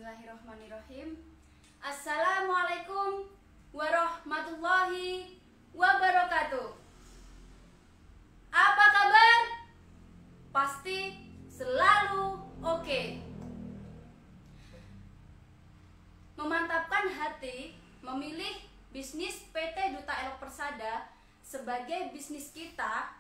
Bismillahirrahmanirrahim. Assalamualaikum warahmatullahi wabarakatuh. Apa kabar? Pasti selalu oke. Memantapkan hati, memilih bisnis PT Duta Elok Persada sebagai bisnis kita,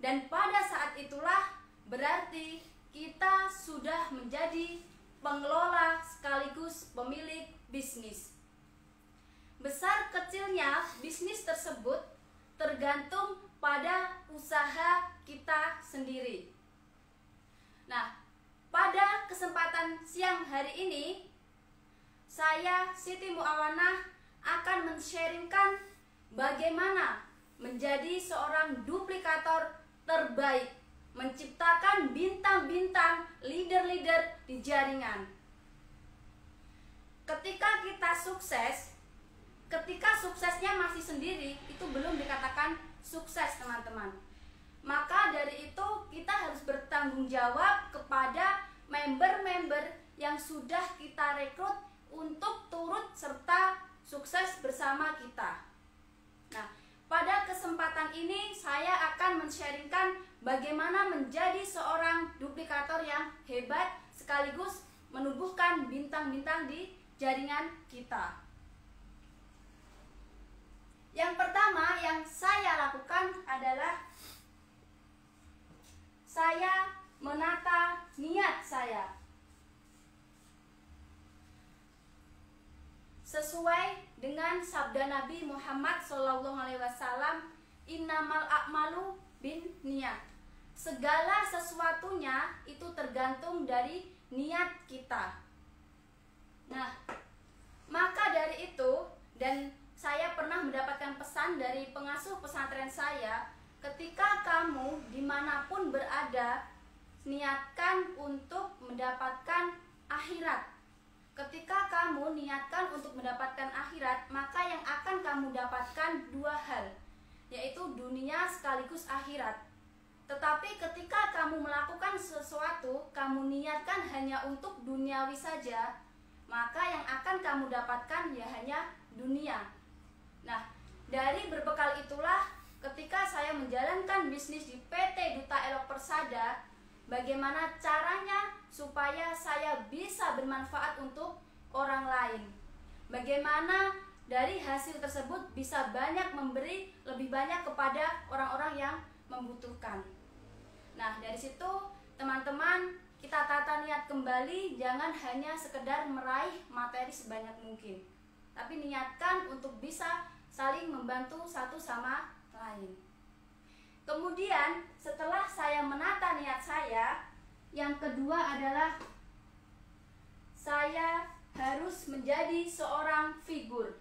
dan pada saat itulah berarti kita sudah menjadi pengelola sekaligus pemilik bisnis. Besar kecilnya bisnis tersebut tergantung pada usaha kita sendiri. Nah, pada kesempatan siang hari ini, saya Siti Muawanah akan men-sharingkan bagaimana menjadi seorang duplikator terbaik, menciptakan bintang-bintang leader-leader di jaringan. Ketika kita sukses, ketika suksesnya masih sendiri, itu belum dikatakan sukses, teman-teman. Maka dari itu kita harus bertanggung jawab kepada member-member yang sudah kita rekrut untuk turut serta sukses bersama kita. Nah, pada kesempatan ini saya akan men-sharingkan bagaimana menjadi seorang duplikator yang hebat sekaligus menubuhkan bintang-bintang di jaringan kita. Yang pertama yang saya lakukan adalah saya menata niat saya. Sesuai dengan sabda Nabi Muhammad SAW, innamal a'malu bin niat. Segala sesuatunya itu tergantung dari niat kita. Nah, maka dari itu, dan saya pernah mendapatkan pesan dari pengasuh pesantren saya, ketika kamu dimanapun berada, niatkan untuk mendapatkan akhirat. Ketika kamu niatkan untuk mendapatkan akhirat, maka yang akan kamu dapatkan dua hal, yaitu dunia sekaligus akhirat. Tetapi ketika kamu melakukan sesuatu, kamu niatkan hanya untuk duniawi saja, maka yang akan kamu dapatkan ya hanya dunia. Nah, dari berbekal itulah ketika saya menjalankan bisnis di PT Duta Elok Persada, bagaimana caranya supaya saya bisa bermanfaat untuk orang lain. Bagaimana dari hasil tersebut bisa banyak memberi lebih banyak kepada orang-orang yang membutuhkan. Nah, dari situ teman-teman kita tata niat kembali, jangan hanya sekedar meraih materi sebanyak mungkin, tapi niatkan untuk bisa saling membantu satu sama lain. Kemudian setelah saya menata niat saya, yang kedua adalah saya harus menjadi seorang figur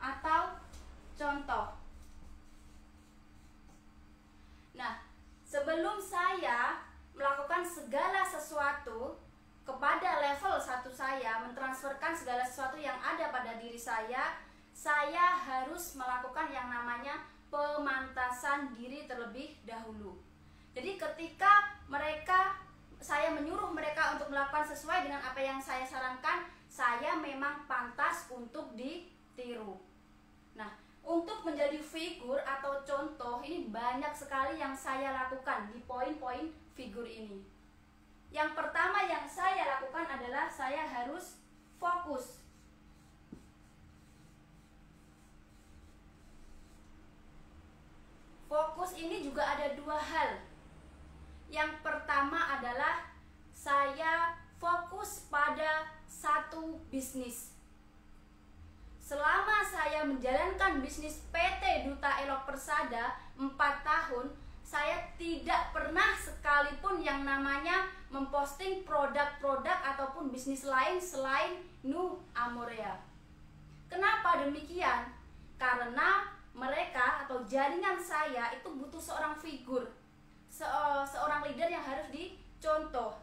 atau contoh. Nah, sebelum saya melakukan segala sesuatu kepada level satu saya, mentransferkan segala sesuatu yang ada pada diri saya harus melakukan yang namanya pemantasan diri terlebih dahulu. Jadi ketika saya menyuruh mereka untuk melakukan sesuai dengan apa yang saya sarankan, saya memang pantas untuk ditiru. Nah, untuk menjadi figur atau contoh ini banyak sekali yang saya lakukan di poin-poin figur ini. Yang pertama yang saya lakukan adalah saya harus fokus. Fokus ini juga ada dua hal. Yang pertama adalah saya fokus pada satu bisnis. Selama saya menjalankan bisnis PT Duta Elok Persada 4 tahun, saya tidak pernah sekalipun yang namanya memposting produk-produk ataupun bisnis lain selain Nu Amorea. Kenapa demikian? Karena mereka atau jaringan saya itu butuh seorang figur, seorang leader yang harus dicontoh.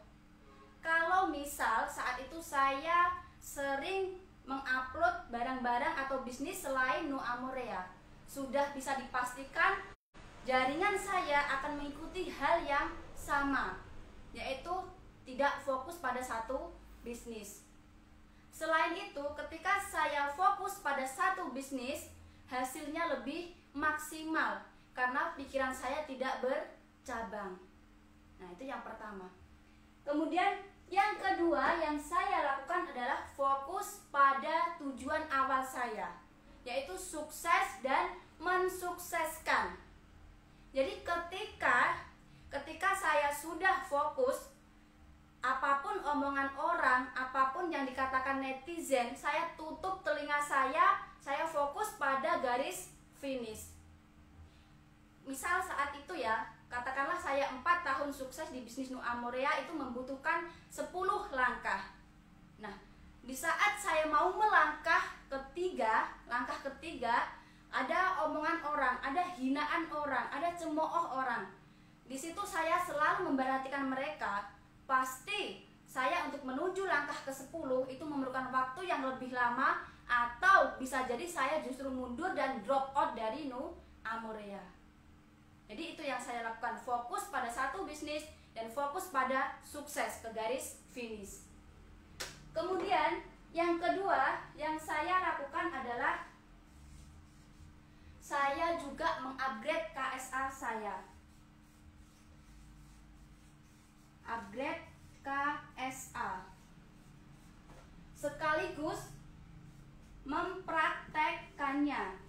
Kalau misal saat itu saya sering mengupload barang-barang atau bisnis selain Nu Amorea, sudah bisa dipastikan jaringan saya akan mengikuti hal yang sama. yaitu tidak fokus pada satu bisnis. Selain itu, ketika saya fokus pada satu bisnis, hasilnya lebih maksimal karena pikiran saya tidak bercabang. Nah, itu yang pertama. Kemudian yang kedua yang saya lakukan adalah fokus pada tujuan awal saya, yaitu sukses dan mensukseskan. Jadi ketika saya sudah fokus, apapun omongan orang, apapun yang dikatakan netizen, saya tutup telinga saya fokus pada garis finish. Misal saat itu ya, katakanlah saya 4 tahun sukses di bisnis Nu Amorea itu membutuhkan 10 langkah. Nah, di saat saya mau langkah ketiga, ada omongan orang, ada hinaan orang, ada cemooh orang. Di situ saya selalu memperhatikan mereka. Pasti saya untuk menuju langkah ke-10 itu memerlukan waktu yang lebih lama, atau bisa jadi saya justru mundur dan drop out dari Nu Amorea. Jadi itu yang saya lakukan, fokus pada satu bisnis dan fokus pada sukses ke garis finish. Kemudian yang kedua yang saya lakukan adalah saya juga mengupgrade KSA saya. Upgrade KSA sekaligus mempraktekkannya.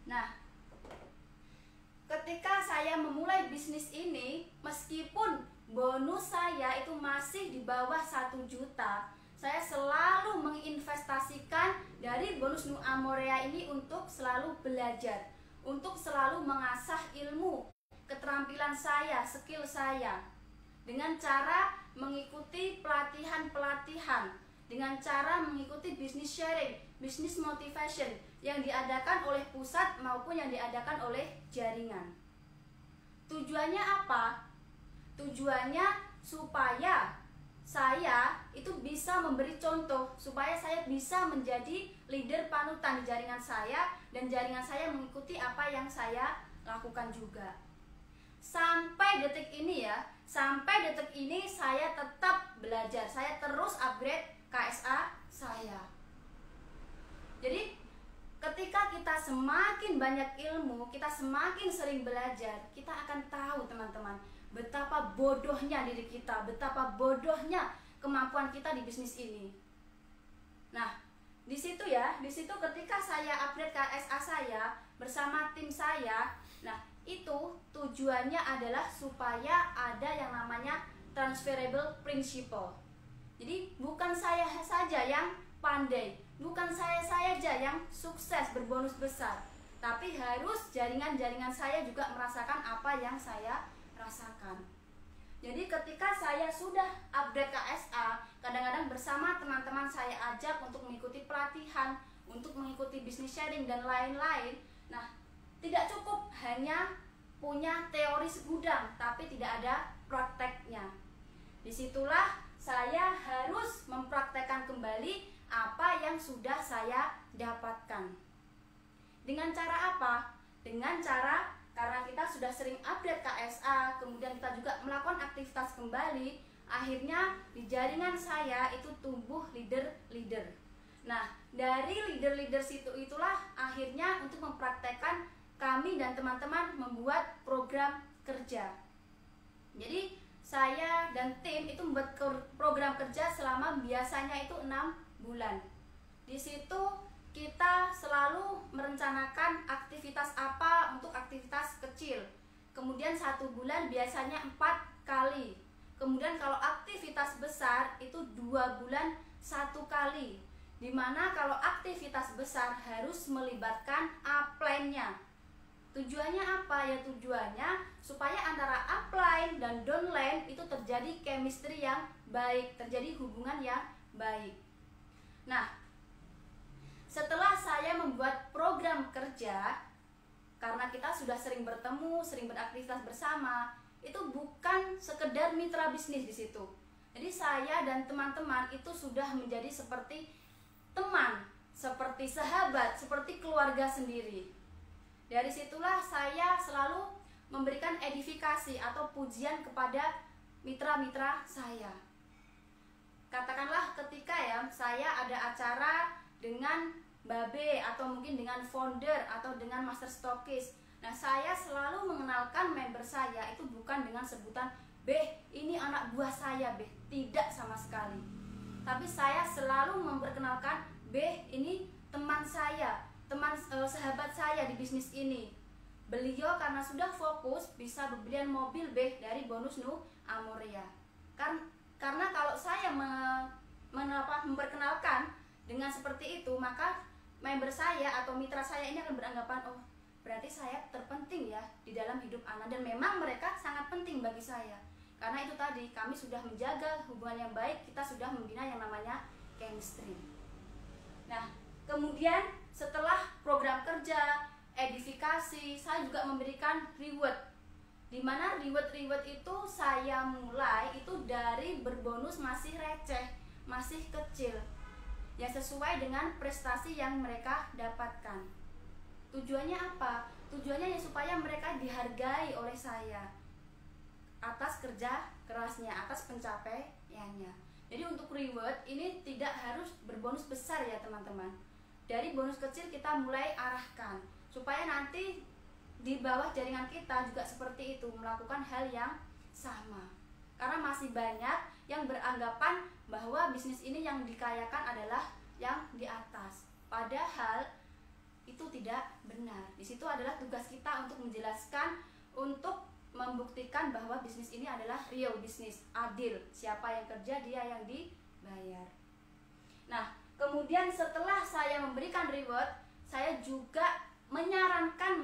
Nah, ketika saya memulai bisnis ini, meskipun bonus saya itu masih di bawah 1 juta, saya selalu menginvestasikan dari bonus Nu Amorea ini untuk selalu belajar, untuk selalu mengasah ilmu, keterampilan saya, skill saya, dengan cara mengikuti pelatihan-pelatihan, dengan cara mengikuti business sharing, business motivation yang diadakan oleh pusat maupun yang diadakan oleh jaringan. Tujuannya apa? Tujuannya supaya saya itu bisa memberi contoh, supaya saya bisa menjadi leader panutan di jaringan saya, dan jaringan saya mengikuti apa yang saya lakukan juga. Sampai detik ini saya tetap belajar, saya terus upgrade KSA saya. Jadi ketika kita semakin banyak ilmu, kita semakin sering belajar, kita akan tahu teman-teman betapa bodohnya diri kita, betapa bodohnya kemampuan kita di bisnis ini. Nah, di situ ketika saya upgrade KSA saya bersama tim saya, nah itu tujuannya adalah supaya ada yang namanya transferable principle. Jadi bukan saya saja yang pandai, bukan saya saja yang sukses berbonus besar, tapi harus jaringan-jaringan saya juga merasakan apa yang saya rasakan. Jadi ketika saya sudah upgrade KSA, kadang-kadang bersama teman-teman saya ajak untuk mengikuti pelatihan, untuk mengikuti business sharing dan lain-lain. Nah, tidak cukup hanya punya teori segudang, tapi tidak ada prakteknya. Disitulah saya harus mempraktekkan kembali apa yang sudah saya dapatkan. Dengan cara apa? Dengan cara, karena kita sudah sering update KSA, kemudian kita juga melakukan aktivitas kembali, akhirnya di jaringan saya itu tumbuh leader-leader. Nah, dari leader-leader itulah akhirnya untuk mempraktekkan, kami dan teman-teman membuat program kerja. Jadi saya dan tim itu membuat program kerja selama biasanya itu 6 bulan. Di situ kita selalu merencanakan aktivitas apa untuk aktivitas kecil. Kemudian 1 bulan biasanya 4 kali. Kemudian kalau aktivitas besar itu 2 bulan 1 kali. Dimana kalau aktivitas besar harus melibatkan upline-nya. Tujuannya apa ya? Tujuannya supaya antara upline dan downline itu terjadi chemistry yang baik, terjadi hubungan yang baik. Nah, setelah saya membuat program kerja, karena kita sudah sering bertemu, sering beraktivitas bersama, itu bukan sekedar mitra bisnis di situ. Jadi saya dan teman-teman itu sudah menjadi seperti teman, seperti sahabat, seperti keluarga sendiri. Dari situlah saya selalu memberikan edifikasi atau pujian kepada mitra-mitra saya. Katakanlah ketika ya saya ada acara dengan Babe atau mungkin dengan founder atau dengan master stokis. Nah, saya selalu mengenalkan member saya itu bukan dengan sebutan Beh, ini anak buah saya, Beh. Tidak sama sekali. Tapi saya selalu memperkenalkan, Beh, ini teman saya, sahabat saya di bisnis ini. Beliau karena sudah fokus bisa pembelian mobil, Beh, dari bonus Nu Amoria. Karena kalau saya memperkenalkan dengan seperti itu, maka member saya atau mitra saya ini akan beranggapan, oh berarti saya terpenting ya di dalam hidup anak. Dan memang mereka sangat penting bagi saya. Karena itu tadi, kami sudah menjaga hubungan yang baik, kita sudah membina yang namanya chemistry. Nah, kemudian setelah program kerja, edifikasi, saya juga memberikan reward. Dimana reward itu saya mulai itu dari berbonus masih receh, masih kecil, yang sesuai dengan prestasi yang mereka dapatkan. Tujuannya apa? Tujuannya ya supaya mereka dihargai oleh saya atas kerja kerasnya, atas pencapaiannya. Jadi untuk reward ini tidak harus berbonus besar ya teman-teman. Dari bonus kecil kita mulai arahkan supaya nanti di bawah jaringan kita juga seperti itu, melakukan hal yang sama. Karena masih banyak yang beranggapan bahwa bisnis ini yang dikayakan adalah yang di atas. Padahal itu tidak benar. Di situ adalah tugas kita untuk menjelaskan, untuk membuktikan bahwa bisnis ini adalah real bisnis, adil. Siapa yang kerja, dia yang dibayar. Nah, kemudian setelah saya memberikan reward, saya juga menyarankan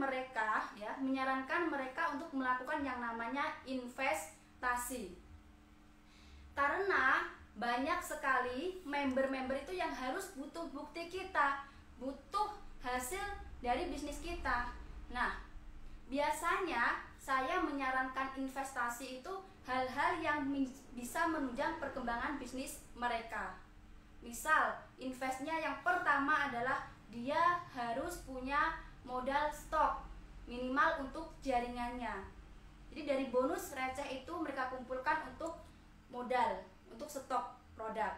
mereka untuk melakukan yang namanya investasi. Karena banyak sekali member-member itu yang harus butuh bukti kita, butuh hasil dari bisnis kita. Nah, biasanya saya menyarankan investasi itu hal-hal yang bisa menunjang perkembangan bisnis mereka. Misal, investnya yang pertama adalah dia harus punya modal stok minimal untuk jaringannya. Jadi dari bonus receh itu mereka kumpulkan untuk modal, untuk stok produk.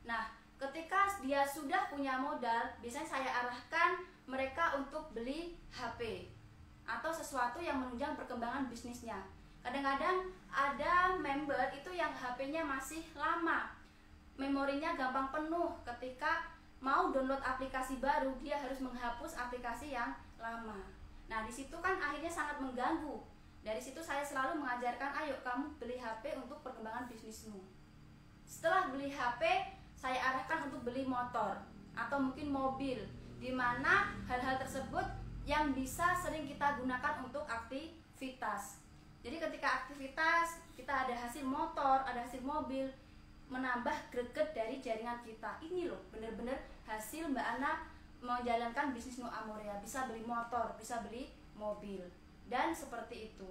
Nah, ketika dia sudah punya modal, biasanya saya arahkan mereka untuk beli HP atau sesuatu yang menunjang perkembangan bisnisnya. Kadang-kadang ada member itu yang HP-nya masih lama, memorinya gampang penuh. Ketika mau download aplikasi baru, dia harus menghapus aplikasi yang lama. Nah, di situ kan akhirnya sangat mengganggu. Dari situ saya selalu mengajarkan, ayo kamu beli HP untuk perkembangan bisnismu. Setelah beli HP, saya arahkan untuk beli motor atau mungkin mobil, di mana hal-hal tersebut yang bisa sering kita gunakan untuk aktivitas. Jadi ketika aktivitas kita ada hasil motor, ada hasil mobil, menambah greget dari jaringan kita. Ini loh bener-bener hasil Mbak Ana menjalankan bisnis Nu Amoria, bisa beli motor, bisa beli mobil, dan seperti itu.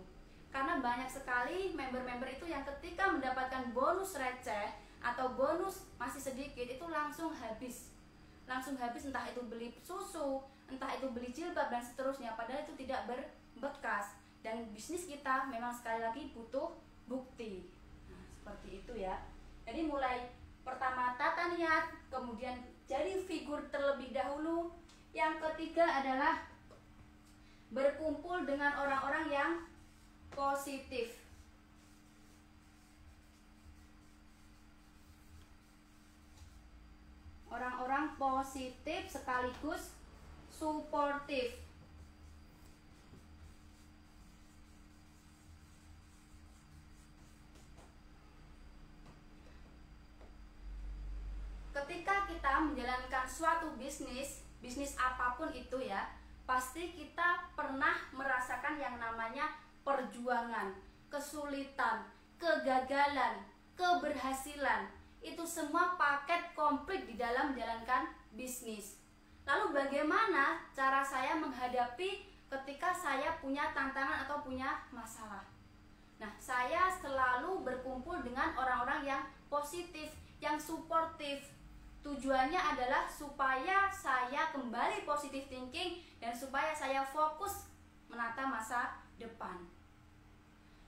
Karena banyak sekali member-member itu yang ketika mendapatkan bonus receh atau bonus masih sedikit itu langsung habis, entah itu beli susu, entah itu beli jilbab dan seterusnya, padahal itu tidak berbekas. Dan bisnis kita memang sekali lagi butuh bukti. Nah, seperti itu ya. Jadi mulai pertama tata niat, kemudian jadi figur terlebih dahulu. Yang ketiga adalah berkumpul dengan orang-orang yang positif. Orang-orang positif sekaligus suportif. Ketika kita menjalankan suatu bisnis apapun itu ya, pasti kita pernah merasakan yang namanya perjuangan, kesulitan, kegagalan, keberhasilan. Itu semua paket komplit di dalam menjalankan bisnis. Lalu bagaimana cara saya menghadapi ketika saya punya tantangan atau punya masalah? Nah, saya selalu berkumpul dengan orang-orang yang positif, yang suportif. Tujuannya adalah supaya saya kembali positive thinking dan supaya saya fokus menata masa depan.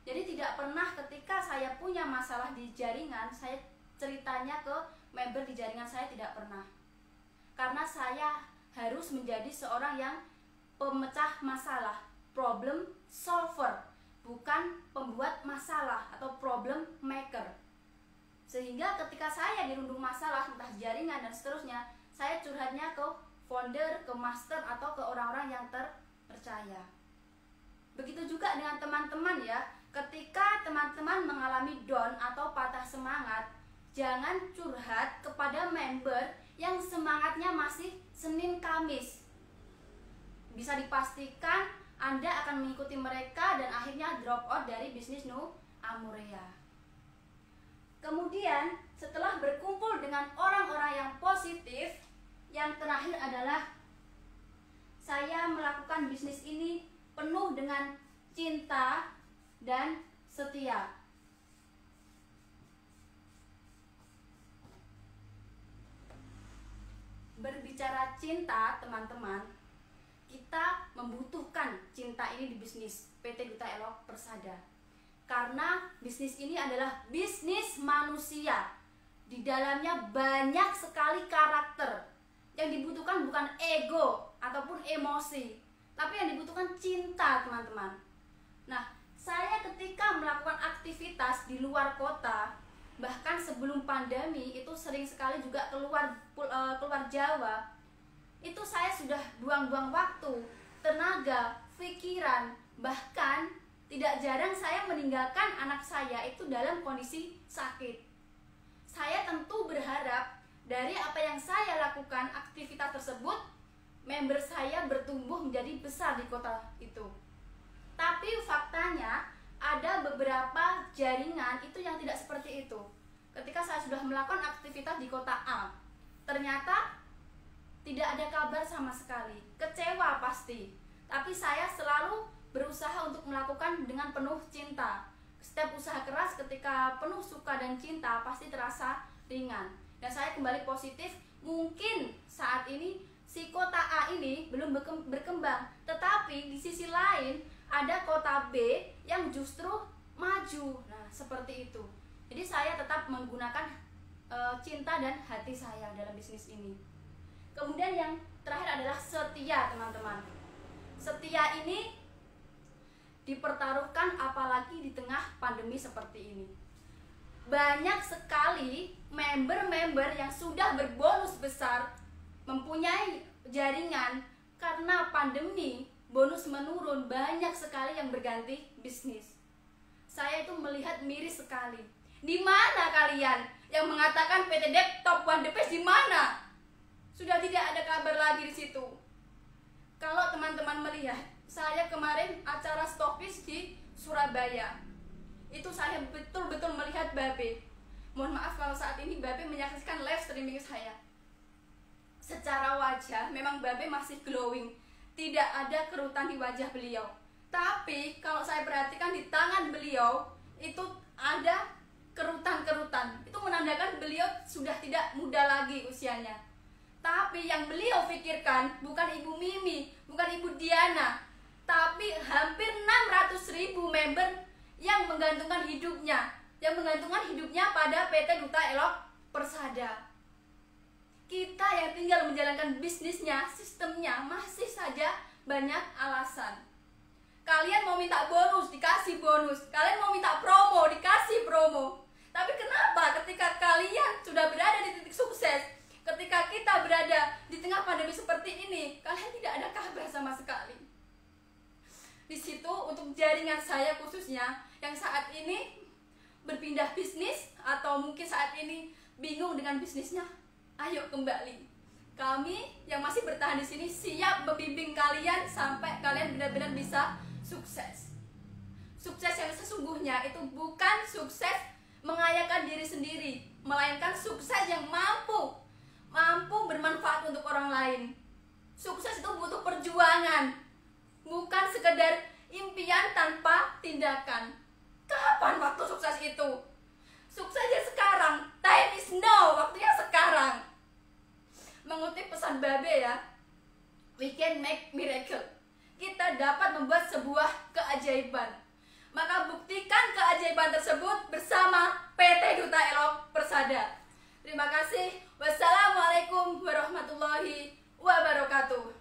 Jadi tidak pernah ketika saya punya masalah di jaringan, saya ceritanya ke member di jaringan saya, tidak pernah. Karena saya harus menjadi seorang yang pemecah masalah, problem solver, bukan pembuat masalah atau problem maker. Sehingga ketika saya dirundung masalah entah jaringan dan seterusnya, saya curhatnya ke founder, ke master, atau ke orang-orang yang terpercaya. Begitu juga dengan teman-teman ya. Ketika teman-teman mengalami down atau patah semangat, jangan curhat kepada member yang semangatnya masih Senin Kamis. Bisa dipastikan Anda akan mengikuti mereka dan akhirnya drop out dari bisnis Nu Amurea. Kemudian setelah berkumpul dengan orang-orang yang positif, yang terakhir adalah saya melakukan bisnis ini penuh dengan cinta dan setia. Berbicara cinta, teman-teman, kita membutuhkan cinta ini di bisnis PT Duta Elok Persada. Karena bisnis ini adalah bisnis manusia. Di dalamnya banyak sekali karakter. Yang dibutuhkan bukan ego ataupun emosi, tapi yang dibutuhkan cinta, teman-teman. Nah, saya ketika melakukan aktivitas di luar kota, bahkan sebelum pandemi itu sering sekali juga keluar Jawa, itu saya sudah buang-buang waktu, tenaga, pikiran, bahkan tidak jarang saya meninggalkan anak saya itu dalam kondisi sakit. Saya tentu berharap dari apa yang saya lakukan, aktivitas tersebut, member saya bertumbuh menjadi besar di kota itu. Tapi faktanya ada beberapa jaringan itu yang tidak seperti itu. Ketika saya sudah melakukan aktivitas di kota A, ternyata tidak ada kabar sama sekali. Kecewa pasti. Tapi saya selalu berusaha untuk melakukan dengan penuh cinta. Setiap usaha keras ketika penuh suka dan cinta pasti terasa ringan. Dan saya kembali positif. Mungkin saat ini si kota A ini belum berkembang, tetapi di sisi lain ada kota B yang justru maju. Nah, seperti itu. Jadi saya tetap menggunakan cinta dan hati saya dalam bisnis ini. Kemudian yang terakhir adalah setia, teman-teman. Setia ini dipertaruhkan apalagi di tengah pandemi seperti ini. Banyak sekali member-member yang sudah berbonus besar, mempunyai jaringan, karena pandemi bonus menurun, banyak sekali yang berganti bisnis. Saya itu melihat miris sekali. Di mana kalian yang mengatakan PT Dep Top One The Best, di mana? Sudah tidak ada kabar lagi di situ. Kalau teman-teman melihat, saya kemarin acara stokis di Surabaya, itu saya betul-betul melihat Babe. Mohon maaf kalau saat ini Babe menyaksikan live streaming saya. Secara wajah memang Babe masih glowing, tidak ada kerutan di wajah beliau. Tapi kalau saya perhatikan di tangan beliau itu ada kerutan-kerutan. Itu menandakan beliau sudah tidak muda lagi usianya. Tapi yang beliau pikirkan bukan Ibu Mimi, bukan Ibu Diana, tapi hampir 600.000 member yang menggantungkan hidupnya, pada PT Duta Elok Persada. Kita yang tinggal menjalankan bisnisnya, sistemnya masih saja banyak alasan. Kalian mau minta bonus, dikasih bonus. Kalian mau minta promo, dikasih promo. Tapi kenapa ketika kalian sudah berada di titik sukses, ketika kita berada di tengah pandemi seperti ini, kalian tidak ada kabar sama sekali? Di situ untuk jaringan saya khususnya yang saat ini berpindah bisnis atau mungkin saat ini bingung dengan bisnisnya, ayo kembali. Kami yang masih bertahan di sini siap membimbing kalian sampai kalian benar-benar bisa sukses. Sukses yang sesungguhnya itu bukan sukses mengayakan diri sendiri, melainkan sukses yang mampu bermanfaat untuk orang lain. Sukses itu butuh perjuangan, bukan sekedar impian tanpa tindakan. Kapan waktu sukses itu? Suksesnya sekarang. Time is now, waktunya sekarang. Mengutip pesan Babe ya, we can make miracle. Kita dapat membuat sebuah keajaiban. maka buktikan keajaiban tersebut bersama PT Duta Elok Persada. Terima kasih. Wassalamualaikum warahmatullahi wabarakatuh.